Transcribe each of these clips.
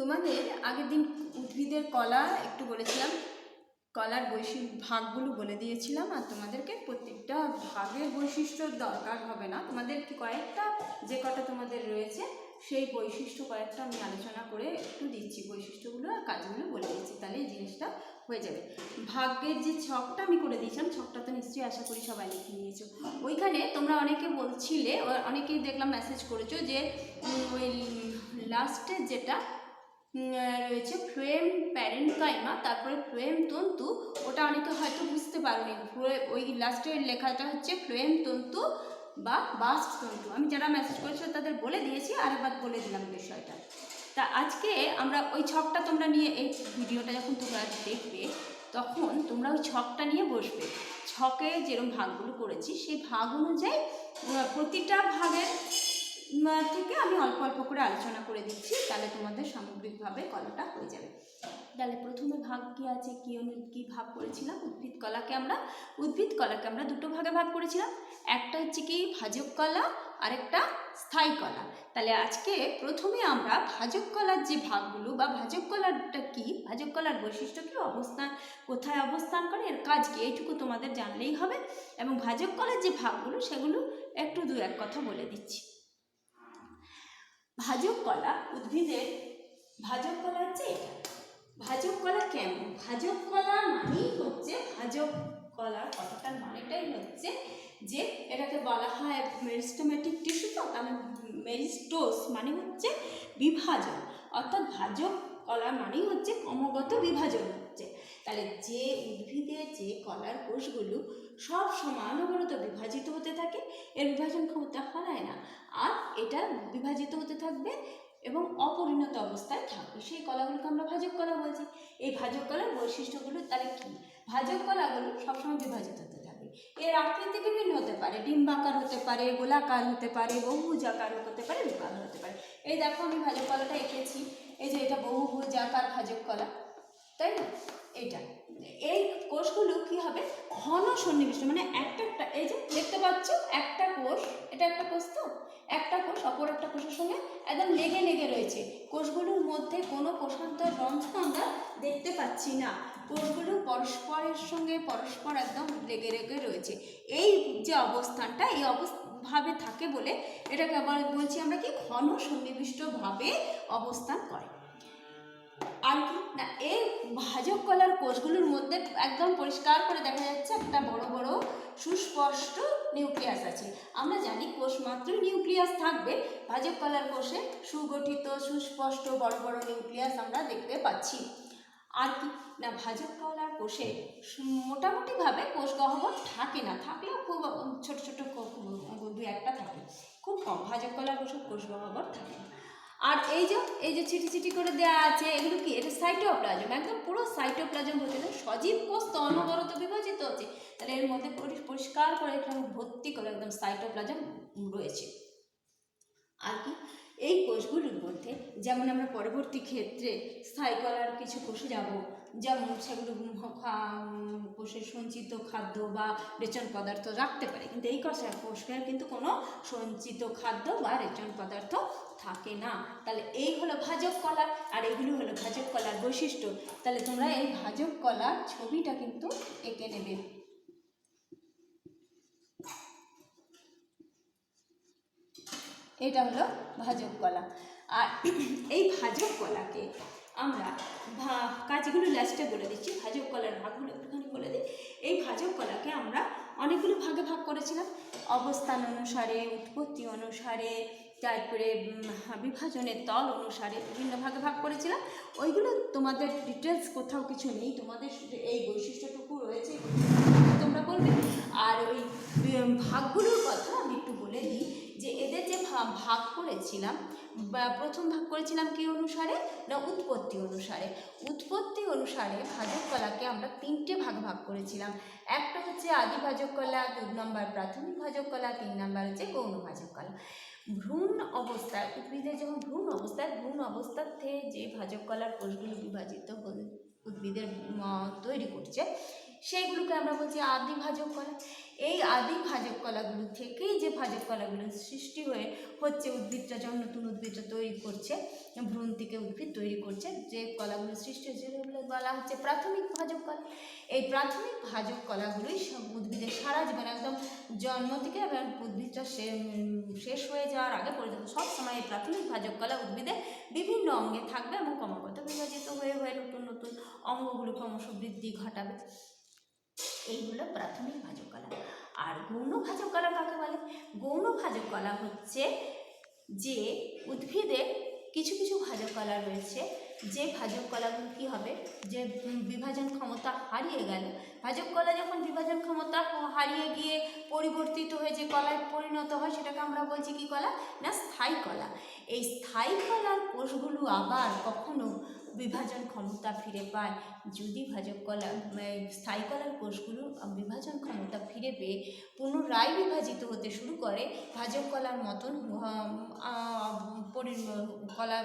তোমাদের আগের দিন উদ্ভিদের কলা একটু বলেছিলাম, কলার ভাগগুলো বলে দিয়েছিলাম, আর তোমাদেরকে প্রত্যেকটা ভাগের বৈশিষ্ট্য দরকার হবে না, তোমাদের কয়েকটা যে কটা তোমাদের রয়েছে সেই বৈশিষ্ট্য কয়েকটা আমি আলোচনা করে একটু দিচ্ছি, বৈশিষ্ট্যগুলো আর কাজগুলো বলে দিচ্ছি, তাহলে এই জিনিসটা হয়ে যাবে। ভাগ্যের যে ছকটা আমি করে দিয়েছিলাম, ছকটা তো নিশ্চয়ই আশা করি সবাই লিখে নিয়েছো। ওইখানে তোমরা অনেকে বলছিলে, অনেকেই দেখলাম মেসেজ করেছো যে ওই লাস্টে যেটা রয়েছে ফ্লোয়েম প্যারেনকাইমা, তারপরে ফ্লোয়েম তন্তু, ওটা অনেকে হয়তো বুঝতে পারোনি। ওই লাস্টের লেখাটা হচ্ছে ফ্লোয়েম তন্তু বা বাস্ট তন্তু। আমি যারা মেসেজ করেছিল তাদের বলে দিয়েছি, আরেকবার বলে দিলাম বিষয়টা। তা আজকে আমরা ওই ছকটা তোমরা নিয়ে, এই ভিডিওটা যখন তোমরা দেখবে তখন তোমরা ওই ছকটা নিয়ে বসবে। ছকে যেরকম ভাগগুলো করেছি সেই ভাগ অনুযায়ী প্রতিটা ভাগের থেকে আমি অল্প অল্প করে আলোচনা করে দিচ্ছি, তাহলে তোমাদের সামগ্রিকভাবে কলাটা হয়ে যাবে। তাহলে প্রথমে ভাগ কি আছে, কি ভাগ করেছিলাম? উদ্ভিদ কলাকে আমরা দুটো ভাগে ভাগ করেছিলাম। একটা হচ্ছে কি ভাজক কলা, আরেকটা স্থায়ী কলা। তাহলে আজকে প্রথমে আমরা ভাজক কলার যে ভাগগুলো, বা ভাজক কলাটা কি, ভাজক কলার বৈশিষ্ট্য কি, অবস্থান কোথায় অবস্থান করে, এর কাজ কি, এইটুকু তোমাদের জানলেই হবে। এবং ভাজক কলার যে ভাগগুলো সেগুলো একটু দু এক কথা বলে দিচ্ছি। ভাজক কলা, উদ্ভিদের ভাজক কলা হচ্ছে এটা। ভাজক কলা কেমন? ভাজক কলা মানেই হচ্ছে, ভাজক কলার কথাটার মানেটাই হচ্ছে যে এটাকে বলা হয় মেরিস্টেমেটিক টিস্যু, তো তাহলে মেরিস্টোস মানে হচ্ছে বিভাজন, অর্থাৎ ভাজক কলা মানেই হচ্ছে ক্রমাগত বিভাজন হচ্ছে। তাহলে যে উদ্ভিদের যে কলার কোষগুলো সব সময় অনবরত বিভাজিত হতে থাকে, এর বিভাজন ক্ষমতা হারায় না, আর এটা বিভাজিত হতে থাকবে এবং অপরিণত অবস্থায় থাকবে, সেই কলাগুলোকে আমরা ভাজক কলা বলছি। এই ভাজক কলার বৈশিষ্ট্যগুলো তাহলে কি? ভাজক কলাগুলো সবসময় বিভাজিত হতে থাকবে। এর আকৃতি বিভিন্ন হতে পারে, ডিম্বাকার হতে পারে, গোলাকার হতে পারে, বহুভুজাকার হতে পারে, বিভাগ হতে পারে। এই দেখো আমি ভাজক কলাটা এঁকেছি, এই যে এটা বহুভুজাকার ভাজক কলা, তাই না? এইটা, এই কোষগুলো কি হবে? ঘন সন্নিবিষ্ট, মানে একটা একটা, এই যে দেখতে পাচ্ছ একটা কোষ, এটা একটা কোষ, তো একটা কোষ অপর একটা কোষের সঙ্গে একদম লেগে লেগে রয়েছে। কোষগুলোর মধ্যে কোনো কোষান্তর রন্ধ্র আমরা দেখতে পাচ্ছি না, কোষগুলো পরস্পরের সঙ্গে পরস্পর একদম লেগে লেগে রয়েছে। এই যে অবস্থানটা, এই ভাবে থাকে বলে এটাকে আবার বলছি আমরা কি, ঘন সন্নিবিষ্টভাবে অবস্থান করে। আর কি না, এই ভাজক কলার কোষগুলোর মধ্যে একদম পরিষ্কার করে দেখা যাচ্ছে একটা বড় বড় সুস্পষ্ট নিউক্লিয়াস আছে। আমরা জানি কোষ মাত্রই নিউক্লিয়াস থাকবে, ভাজক কলার কোষে সুগঠিত সুস্পষ্ট বড় বড় নিউক্লিয়াস আমরা দেখতে পাচ্ছি। আর কি না, ভাজক কলার কোষে মোটামুটিভাবে কোষ গহ্বর থাকে না, থাকলেও খুব ছোট ছোট দু একটা থাকে, খুব কম। ভাজক কলার কোষে কোষ গহ্বর থাকে না। আর এই যে চিটি চিটি করে দেওয়া আছে, এগুলো কি? এটা সাইটোপ্লাজম, একদম পুরো সাইটোপ্লাজম হচ্ছে। সজীব কোষ তো অনবরত বিভাজিত হচ্ছে, তাহলে এর মধ্যে পরিষ্কার করে এখানে ভর্তি করে একদম সাইটোপ্লাজম রয়েছে। আর কি, এই কোষগুলোর মধ্যে যেমন আমরা পরবর্তী ক্ষেত্রে স্থায়ী কলার কিছু কোষে যাব, যেমন সেগুলো কোষের সঞ্চিত খাদ্য বা রেচন পদার্থ রাখতে পারে, কিন্তু এই কোষের কিন্তু কোনো সঞ্চিত খাদ্য বা রেচন পদার্থ থাকে না। তাহলে এই হলো ভাজক কলা, আর এগুলো হলো ভাজক কলার বৈশিষ্ট্য। তাহলে তোমরা এই ভাজক কলার ছবিটা কিন্তু এঁকে নেবে। এটা হলো ভাজক কলা। আর এই ভাজক কলাকে আমরা কাজগুলো লাস্টে বলে দিচ্ছি, ভাজক কলার ভাগগুলো একটুখানি বলে দিই। এই ভাজক কলাকে আমরা অনেকগুলো ভাগে ভাগ করেছিলাম, অবস্থান অনুসারে, উৎপত্তি অনুসারে, তারপরে বিভাজনের তল অনুসারে বিভিন্ন ভাগে ভাগ করেছিলাম। ওইগুলো তোমাদের ডিটেলস কোথাও কিছু নেই, তোমাদের শুধু এই বৈশিষ্ট্যটুকু রয়েছে, তোমরা বলবে। আর ওই ভাগগুলোর কথা আমি একটু বলে দিই, যে এদের যে ভাগ করেছিলাম, প্রথম ভাগ করেছিলাম কি অনুসারে না, উৎপত্তি অনুসারে। উৎপত্তি অনুসারে ভাজক কলাকে আমরা তিনটে ভাগ করেছিলাম। একটা হচ্ছে আদি ভাজক কলা, 2 নম্বর প্রাথমিক ভাজক কলা, 3 নম্বর হচ্ছে গৌণ ভাজক কলা। ভ্রূণ অবস্থায়, উদ্ভিদের যখন ভ্রূণ অবস্থাতে যে ভাজক কলার কোষগুলো বিভাজিত উদ্ভিদের তৈরি করছে, সেইগুলোকে আমরা বলছি আদি ভাজক কলা। এই আদি ভাজক কলাগুলো থেকেই যে ভাজক কলাগুলো সৃষ্টি হচ্ছে, উদ্ভিদটা যখন নতুন উদ্ভিদটা তৈরি করছে, ভ্রূণ থেকে উদ্ভিদ তৈরি করছে, যে কলাগুলো সৃষ্টি হচ্ছে সেগুলো বলা হচ্ছে প্রাথমিক ভাজক কলা। এই প্রাথমিক ভাজক কলাগুলোই সব উদ্ভিদের সারা জীবন একদম জন্ম থেকে এবং উদ্ভিদটা শেষ হয়ে যাওয়ার আগে পর্যন্ত সব সময় এই প্রাথমিক ভাজক কলা উদ্ভিদের বিভিন্ন অঙ্গে থাকবে এবং ক্রমাগত বিভাজিত হয়ে নতুন নতুন অঙ্গগুলো ক্রমশ বৃদ্ধি ঘটাবে। এইগুলো প্রাথমিক ভাজক কলা। আর গৌণ ভাজক কলা কাকে বলে? গৌণ ভাজক কলা হচ্ছে যে উদ্ভিদের কিছু কিছু ভাজক কলা রয়েছে, যে ভাজক কলাগুলো কী হবে, যে বিভাজন ক্ষমতা হারিয়ে গেল, ভাজক কলা যখন বিভাজন ক্ষমতা হারিয়ে গিয়ে পরিবর্তিত হয়ে যে কলায় পরিণত হয় সেটাকে আমরা বলছি কি কলা? না স্থায়ী কলা। এই স্থায়ী কলার কোষগুলো আবার কখনো বিভাজন ক্ষমতা ফিরে পায় যদি ভাজক কলা স্থায়ী কলার কোষগুলো বিভাজন ক্ষমতা ফিরে পেয়ে পুনরায় বিভাজিত হতে শুরু করে, ভাজক কলার মতন কলা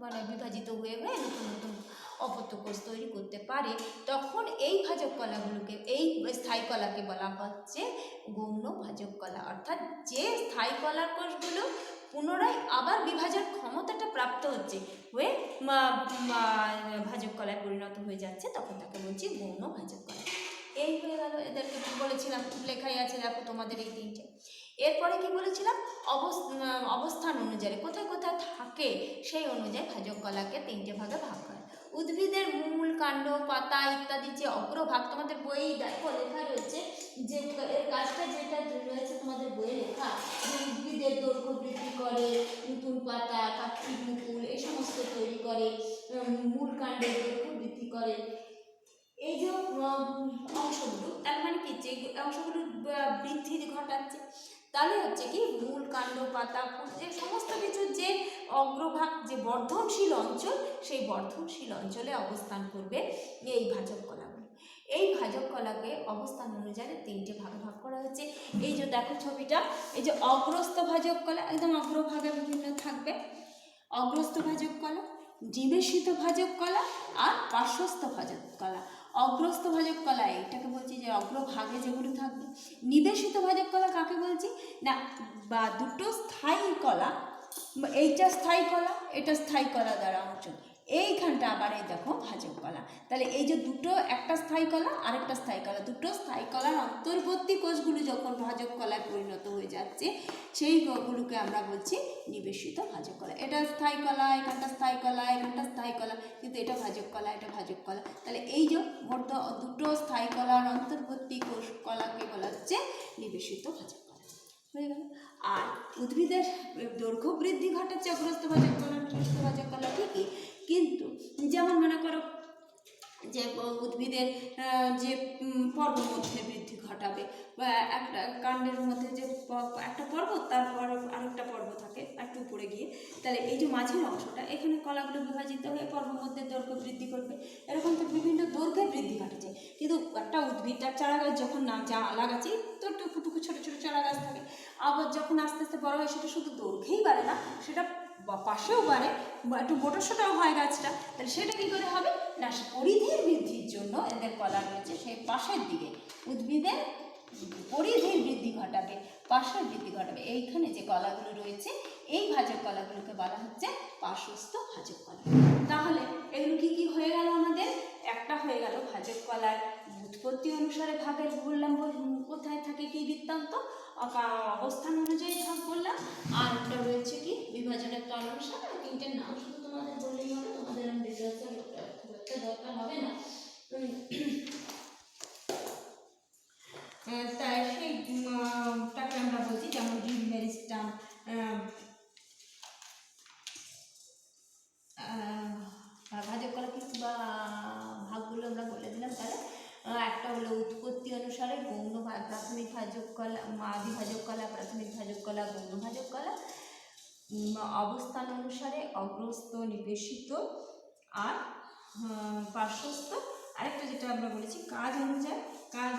মানে বিভাজিত হয়ে নতুন নতুন অপত্য কোষ তৈরি করতে পারে, তখন এই ভাজক কলাগুলোকে, এই স্থায়ী কলাকে বলা হচ্ছে গৌণ ভাজক কলা। অর্থাৎ যে স্থায়ী কলার কোষগুলো পুনরায় আবার বিভাজন ক্ষমতাটা প্রাপ্ত হচ্ছে হয়ে ভাজক কলায় পরিণত হয়ে যাচ্ছে, তখন তাকে বলছি গৌণ ভাজক কলা। এই হয়ে গেল, এদেরকে বলেছিলাম লেখাই আছে দেখো তোমাদের এই তিনটে। এরপরে কি বলেছিলাম? অবস্থান অনুযায়ী কোথায় কোথায় থাকে সেই অনুযায়ী ভাজক কলাকে তিনটে ভাগে ভাগ করে। উদ্ভিদের মূল, কাণ্ড, পাতা ইত্যাদি যে অগ্রভাগ, তোমাদের বই দেখো লেখা রয়েছে যে এর কাজটা যেটা রয়েছে তোমাদের বইয়ে লেখা, যে উদ্ভিদের দৈর্ঘ্য বৃদ্ধি করে, নতুন পাতা, কার্তিক মুকুল এই সমস্ত তৈরি করে, মূল কাণ্ডের দৈর্ঘ্য বৃদ্ধি করে। এই যে অংশগুলো, তার মানে কি যে অংশগুলো বৃদ্ধি ঘটাচ্ছে, তাহলে হচ্ছে কি মূল, কাণ্ড, পাতা, ফুল যে সমস্ত কিছুর যে অগ্রভাগ, যে বর্ধনশীল অঞ্চল, সেই বর্ধনশীল অঞ্চলে অবস্থান করবে এই ভাজক কলাগুলো। এই ভাজক কলাকে অবস্থান অনুযায়ী তিনটে ভাগে ভাগ করা হচ্ছে। এই যে দেখো ছবিটা, এই যে অগ্রস্থ ভাজক কলা একদম অগ্রভাগে বিভিন্ন থাকবে, অগ্রস্থ ভাজক কলা, নিবেশিত ভাজক কলা আর পার্শ্বস্থ ভাজক কলা। অগ্রস্থ ভাজক কলা এইটাকে বলছি যে অগ্রভাগে যেগুলো থাকবে। নিবেশিত ভাজক কলা কাকে বলছি না, বা দুটো স্থায়ী কলা, এইটা স্থায়ী কলা, এটা স্থায়ী কলা দ্বারা অঞ্চল, এইখানটা আবার এই দেখো ভাজক কলা। তাহলে এই যে দুটো, একটা স্থায়ী কলা আরেকটা স্থায়ী কলা, দুটো স্থায়ী কলার অন্তর্বর্তী কোষগুলো যখন ভাজক কলায় পরিণত হয়ে যাচ্ছে, সেই গুলোকে আমরা বলছি নিবেশিত ভাজক কলা। এটা স্থায়ী কলা, এখানটা স্থায়ী কলা, এখানটা স্থায়ী কলা, কিন্তু এটা ভাজক কলা, এটা ভাজক কলা। তাহলে এই যে দুটো স্থায়ী কলার অন্তর্বর্তী কোষ কলাকে বলা হচ্ছে নিবেশিত ভাজক কলা। হয়ে গেল। আর উদ্ভিদের দৈর্ঘ্য বৃদ্ধি ঘটাচ্ছে অগ্রস্থ ভাজক কলা, নিবেশিত ভাজক কলা ঠিকই, কিন্তু যেমন মনে করো যে উদ্ভিদের যে পর্বমধ্যে বৃদ্ধি ঘটাবে, বা একটা কাণ্ডের মধ্যে যে একটা পর্বত, তারপর আরেকটা পর্ব থাকে একটু উপরে গিয়ে, তাহলে এই যে মাঝের অংশটা, এখানে কলাগুলো বিভাজিত হয়ে পর্বমধ্যে দৈর্ঘ্য বৃদ্ধি করবে। এরকম তো বিভিন্ন দৈর্ঘ্যের বৃদ্ধি ঘটেছে, কিন্তু একটা উদ্ভিদ তার চারা গাছ যখন লাগাচ্ছি তো টুকু টুকু ছোটো ছোটো চারা গাছ থাকে, আবার যখন আস্তে আস্তে বড় হয় সেটা শুধু দৈর্ঘ্যেই বাড়ে না, সেটা পাশেও বাড়ে, একটু মোটোসোটাও হয় গাছটা। তাহলে সেটা কী করে হবে না, পরিধির বৃদ্ধির জন্য এদের কলা রয়েছে সেই পাশের দিকে, উদ্ভিদের পরিধির বৃদ্ধি ঘটাবে, পাশের বৃদ্ধি ঘটাবে। এইখানে যে কলাগুলো রয়েছে এই ভাজক কলাগুলোকে বলা হচ্ছে পার্শ্বস্থ ভাজক কলা। তাহলে এগুলো কি কি হয়ে গেল আমাদের? একটা হয়ে গেল ভাজক কলার উৎপত্তি অনুসারে ভাগের বললাম, কোথায় থাকে কি বৃত্তান্ত, অবস্থান অনুযায়ী ভাগ বললাম, আর একটা রয়েছে কি বিভাজনের তল অনুসারে। তিনটের নাম শুধু তোমাদের বললেই হবে, তোমাদের আমি দরকার হবে না। তাই সেইটাকে আমরা বলছি, যেমন রিড মেরিস্টাম, ভাজক কলা কিন্তু বা ভাগগুলো আমরা বলে দিলাম। তাহলে একটা হলো উৎপত্তি অনুসারে গৌণ প্রাথমিক ভাজক কলা, আদি ভাজক কলা, প্রাথমিক ভাজক কলা, গৌণ ভাজক কলা। অবস্থান অনুসারে অগ্রস্থ, নিবেশিত আর পার্শ্বস্থ। আরেকটা যেটা আমরা বলেছি কাজ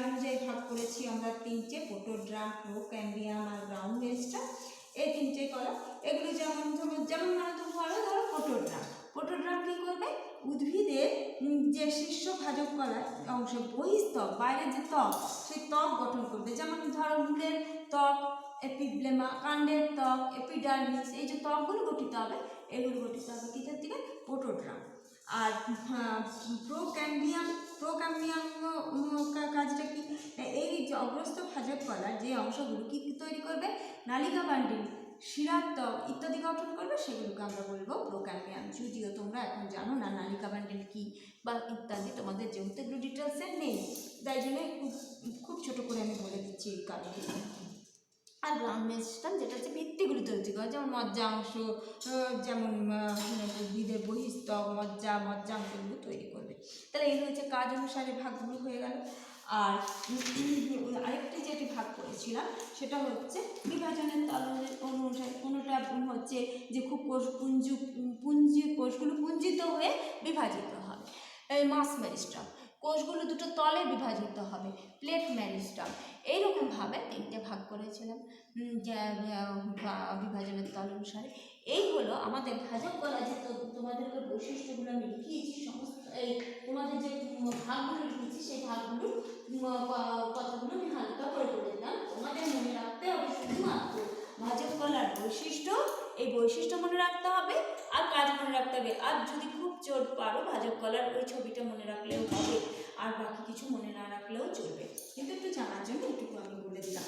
অনুযায়ী ভাগ করেছি আমরা তিনটে, পোটোড্রাম, প্রোক্যাম্বিয়াম আর গ্রাউন্ড মেরিস্টাম, এই তিনটে কলা। এগুলো যেমন মানে ধরো পোটোড্রাম কী করবে, উদ্ভিদের যে যে শীর্ষ ভাজক কলার অংশ বহিঃস্তর, বাইরের যে ত্বক, সেই ত্বক গঠন করবে। যেমন ধরো মূলের ত্বক এপিব্লেমা, কাণ্ডের ত্বক এপিডার্মিস, এই যে ত্বকগুলো গঠিত হবে এগুলো গঠিত হবে কিসের থেকে? পোটোড্রাম। আর প্রোক্যাম্বিয়াম, কাজটা কি? এই যে অগ্রস্থ ভাজক কলার যে অংশগুলো কি তৈরি করবে? নালিকা বান্ডিল, শিরার ত্বক ইত্যাদি গঠন করবে, সেগুলোকে আমরা বলবো প্রোক্যাম্বিয়াম। যদিও তোমরা এখন জানো না নালিকা বান্ডিল কি বা ইত্যাদি, তোমাদের যেহেতু এগুলো ডিটেলসে নেই, তাই জন্য খুব ছোট করে আমি বলে দিচ্ছি এই কাজগুলো। আর গ্রাম্য সিস্টেম যেটা হচ্ছে ভিত্তিগুলি তৈরি করে, যেমন মজ্জা অংশ, যেমন উদ্ভিদের বহিঃস্তর, মজ্জাঙ্গগুলো তৈরি করবে। তাহলে এগুলো হচ্ছে কাজ অনুসারে ভাগগুলো হয়ে গেল। আর আরেকটি যেটি ভাগ করেছিলাম সেটা হচ্ছে বিভাজনের তলনের অনুসারে। কোনোটা হচ্ছে যে খুব কোষগুলো পুঞ্জিত হয়ে বিভাজিত হবে, মাস মেরিস্টাম। কোষগুলো দুটো তলে বিভাজিত হবে, প্লেট মেরিস্টাম। এইরকমভাবে তিনটে ভাগ করেছিলাম বিভাজনের তল অনুসারে। এই হলো আমাদের ভাজক কলা, যে তোমাদেরকে বৈশিষ্ট্যগুলো আমি লিখিয়েছি, সমস্ত এই তোমাদের যে ভাগগুলো লিখেছি সেই ভাগগুলো কথাগুলো আমি হালকা করে বলে দিলাম। তোমাদের মনে রাখতে হবে শুধুমাত্র ভাজক কলার বৈশিষ্ট্য, এই বৈশিষ্ট্য মনে রাখতে হবে আর কাজ মনে রাখতে হবে। আর যদি খুব জোর পারো ভাজক কলার ওই ছবিটা মনে রাখলেও হবে, আর বাকি কিছু মনে না রাখলেও চলবে, কিন্তু একটু জানার জন্য এটুকু আমি বলে দিলাম।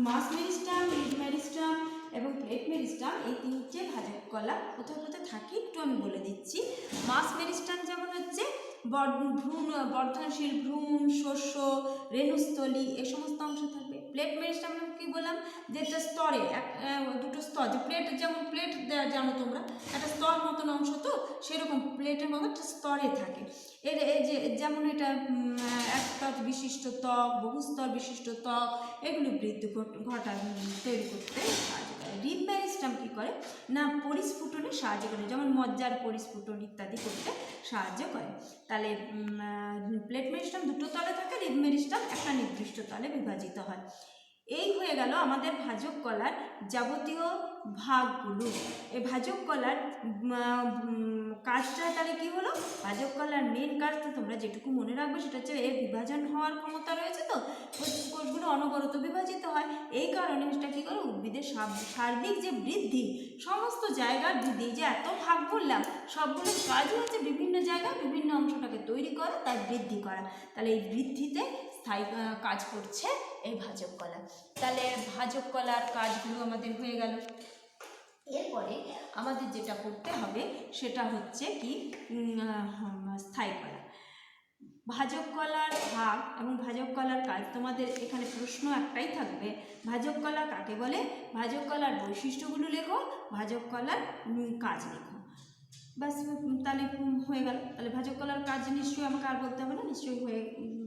মাস মেরিস্টাম, লিড মেরিস্টাম এবং প্লেট মেরিস্টাম, এই তিনটে ভাজক কলা কোথায় কোথায় থাকে একটু আমি বলে দিচ্ছি। মাস মেরিস্টাম যেমন হচ্ছে বর্ধনশীল ভ্রূণ, শস্য, রেণুস্থলী, এই সমস্ত অংশ থাকবে। প্লেট মেরিস্টাম কি বললাম? যেটা স্তরে দুটো স্তর, যে প্লেট, যেমন প্লেট জানো তোমরা একটা স্তর মতন অংশ, তো সেরকম প্লেটের মতো একটা স্তরে থাকে। এই যে যেমন এটা এক স্তর বিশিষ্ট ত্বক, বহুস্তর বিশিষ্ট ত্বক, এগুলো বৃদ্ধি তৈরি করতে সাহায্য করে। রিব মেরিস্টাম কী করে না পরিস্ফুটনে সাহায্য করে, যেমন মজ্জার পরিস্ফুটন ইত্যাদি করতে সাহায্য করে। তাহলে প্লেট মেরিস্টাম দুটো তলে থাকে, রিব মেরিস্টাম একটা নির্দিষ্ট তলে বিভাজিত হয়। এই হয়ে গেল আমাদের ভাজক কলার যাবতীয় ভাগগুলো। এই ভাজক কলার কাজটা তাহলে কী হলো? ভাজক কলার মেন কাজটা তোমরা যেটুকু মনে রাখবে সেটা হচ্ছে এর বিভাজন হওয়ার ক্ষমতা রয়েছে, তো কোষগুলো অনবরত বিভাজিত হয়। এই কারণে সেটা কী করে? উদ্ভিদের সার্বিক যে বৃদ্ধি, সমস্ত জায়গার বৃদ্ধি, যে এত ভাগ বললাম সবগুলোর কাজই হচ্ছে বিভিন্ন জায়গায় বিভিন্ন অংশটাকে তৈরি করা, তার বৃদ্ধি করা। তাহলে এই বৃদ্ধিতে স্থায়ী কাজ করছে এই ভাজক কলা। তাহলে ভাজক কলার কাজগুলো আমাদের হয়ে গেল। এরপরে আমাদের যেটা করতে হবে সেটা হচ্ছে কি স্থায়ী কলা। ভাজক কলার ভাগ এবং ভাজক কলার কাজ, তোমাদের এখানে প্রশ্ন একটাই থাকবে, ভাজক কলা কাকে বলে? ভাজক কলার বৈশিষ্ট্যগুলো লেখো, ভাজক কলার কাজ লেখো, ব্যাস তাহলে হয়ে গেল। তাহলে ভাজক কলার কাজ নিশ্চয়ই আমাকে আর বলতে হবে না, নিশ্চয়ই হয়ে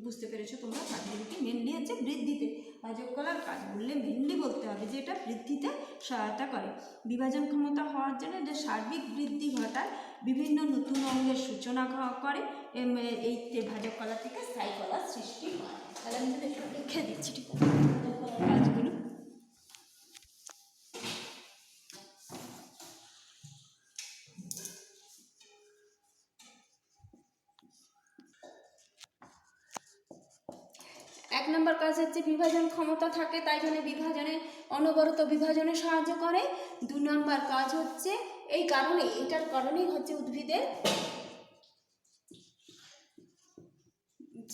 বুঝতে পেরেছো তোমরা। কাজগুলো কি মেনলি হচ্ছে বৃদ্ধিতে, ভাজক কলার কাজ বললে মেনলি বলতে হবে যে এটা বৃদ্ধিতে সহায়তা করে। বিভাজন ক্ষমতা হওয়ার জন্য যে সার্বিক বৃদ্ধি ঘটায়, বিভিন্ন নতুন অঙ্গের সূচনা করে, এই ভাজক কলা থেকে স্থায়ী কলার সৃষ্টি হয়। তাহলে আমি যদি একটু লিখে দিচ্ছি ঠিক কাজগুলো। এক নম্বর কাজ হচ্ছে বিভাজন ক্ষমতা থাকে, তাই জন্য বিভাজনে অনবরত বিভাজনে সাহায্য করে। 2 নম্বর কাজ হচ্ছে এটার কারণেই হচ্ছে উদ্ভিদের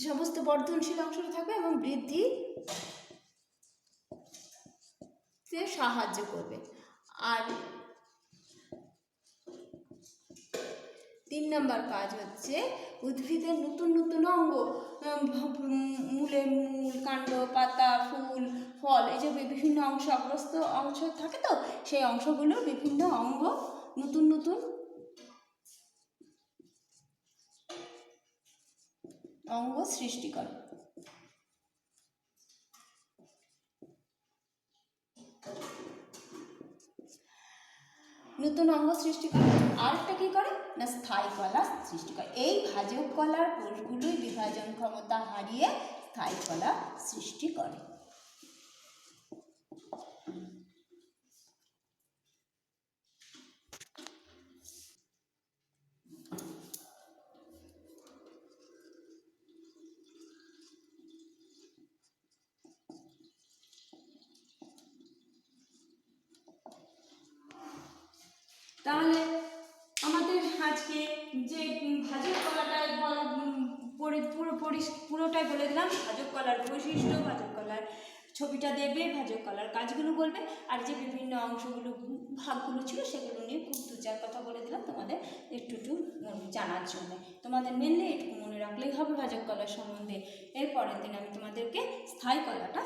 সমস্ত বর্ধনশীল অংশটা থাকবে এবং বৃদ্ধিতে সাহায্য করবে। আর 3 নম্বর কাজ হচ্ছে উদ্ভিদের নতুন নতুন অঙ্গ, মূলের মূল, কাণ্ড, পাতা, ফুল, ফল, এই যে বিভিন্ন অংশগ্রস্ত অংশ থাকে, তো সেই অংশগুলোর বিভিন্ন অঙ্গ নতুন নতুন অঙ্গ সৃষ্টি করে। নতুন অঙ্গ সৃষ্টি করে। আরেকটা কী করে না স্থায়ী কলা সৃষ্টি করে। এই ভাজক কলার কোষগুলোই বিভাজন ক্ষমতা হারিয়ে স্থায়ী কলা সৃষ্টি করে। তাহলে আমাদের আজকে যে ভাজক কলাটায় পুরোটাই বলে দিলাম। ভাজক কলার বৈশিষ্ট্য, ভাজক কলার ছবিটা দেবে, ভাজক কলার কাজগুলো বলবে, আর যে বিভিন্ন অংশগুলো ভাগগুলো ছিল সেগুলো নিয়ে খুব দু চার কথা বলে দিলাম তোমাদের একটু জানার জন্য। তোমাদের মেনলি একটু মনে রাখলেই হবে ভাজক কলার সম্বন্ধে। এর পরের দিন আমি তোমাদেরকে স্থায়ী কলাটা